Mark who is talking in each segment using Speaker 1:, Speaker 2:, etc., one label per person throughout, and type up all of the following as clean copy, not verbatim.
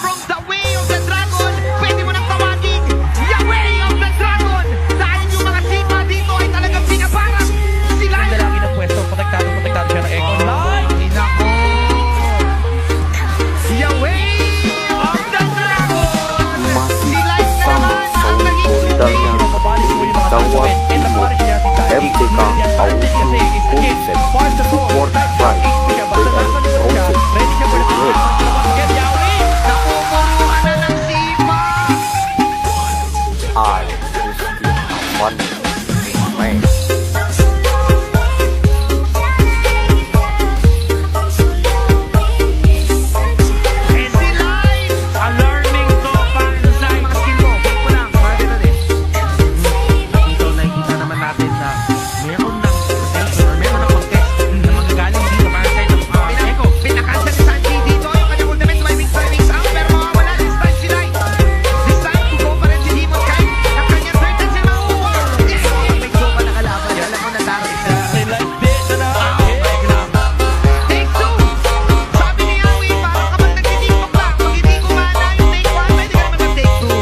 Speaker 1: from the way of the dragon. Pwede mo nang tawagin, Yahweh of the dragon. Dahil yung mga sigma dito ay talagang pinaparang sila.
Speaker 2: Ang dalangin ng pwesto, protektado siya ng Echo.
Speaker 1: Ay, nako. Yahweh of the dragon. Sila na naman ang naging susi.
Speaker 2: Nakabalik mo yung mga tasuin. And nakabalik siya si Daddy.
Speaker 3: MTK Audio Concept Support by
Speaker 2: Ready siya for the get Yahweh.
Speaker 1: Napupuruan na ng sigma.
Speaker 3: I is the one man.
Speaker 1: And sila ay
Speaker 2: Alarming to pansay.
Speaker 1: mga skill mo. Pick mo lang. Pwede na din.
Speaker 2: Dito nakikita naman natin na meron ng potential or meron ng contest na magagaling dito para sa ito. Echo.
Speaker 1: Pinakansel ni Sanji dito. Yung kanyang ultimate wiping out. Pero mawawala this time si Light. This time, go pa rin si Demon Kite. Ang kanyang third chance na makukuha. Yes! May go pa na kalaban. Alam mo na darating na.
Speaker 2: Like this na
Speaker 1: Take two. Sabi ni Yawi, parang kapag nagtitiktok lang. Pag hindi kumana yung take one, pwede ka naman mag-take two.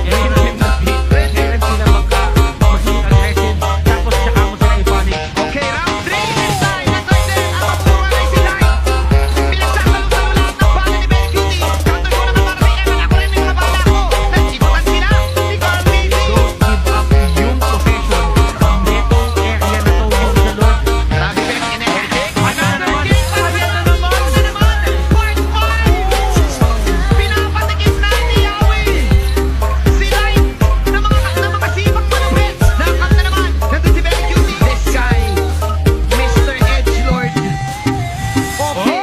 Speaker 2: Pwede sila maging aggressive tapos tsaka mo sila i-punish.
Speaker 1: Okay, round 3 this time. Nag-try din. Ang mapupuruan ay si Light. Pinagsasalo-salo lahat ng bala ni Very Cutie. Counter ko naman para kay Evan. Ako rin yung mga bala ko. Nagsikutan sila. Si Carl Casey.
Speaker 2: Don't give up yung possession. Netong area na to yung sa Lord.
Speaker 1: Grabe, Beck. Ine-hectic.
Speaker 2: Ano na naman?
Speaker 1: Part 5. Pinapatikip na ni Yawi. Si Light na mga sipag malupit. Nakakam na naman. Nandun si Very Cutie. This guy, Mr. Edgelord. Okay.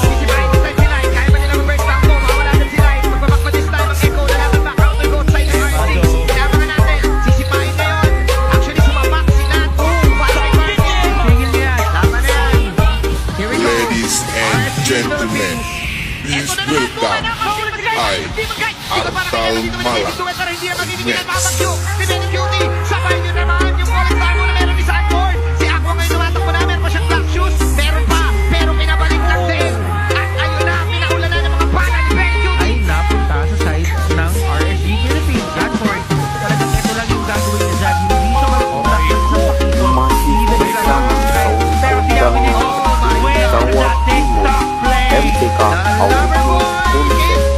Speaker 1: Sisipain this time si Light. Kaya ba nila reverse tampo? Mawala na si Light. Magbaback pa this time ang Echo. Lalaban ba? Counter go side ng RC. Kinabangan natin. Sisipain ngayon. Actually, sumapak si Nat. Para kay Martin.
Speaker 2: Tingin niya.
Speaker 1: Tama na yan. Here we go.
Speaker 4: Ladies and gentlemen, please welcome Artal Mala.
Speaker 1: Si Benny Cutie, sabay nyo naman yung Fallen Star mo na meron ni Sanford. Si Aqua ngayon tumatakbo na, meron pa siyang black shoes. Meron pa, pero pinabalik lang din. At ayun na, pinaula na ng mga bala ni Benny
Speaker 2: Ay
Speaker 1: Cutie.
Speaker 2: napunta sa side ng RSG Philippines. Godford. Talagang ito lang yung gagawin niya dyan. Hindi siya mag-contact sa pakito.
Speaker 3: Masih
Speaker 2: Even
Speaker 3: isang
Speaker 2: pero si Yahweh
Speaker 3: saudang
Speaker 2: where
Speaker 3: Tawag
Speaker 2: the
Speaker 3: Timur
Speaker 2: TikTok play.
Speaker 3: MTK Audio Concept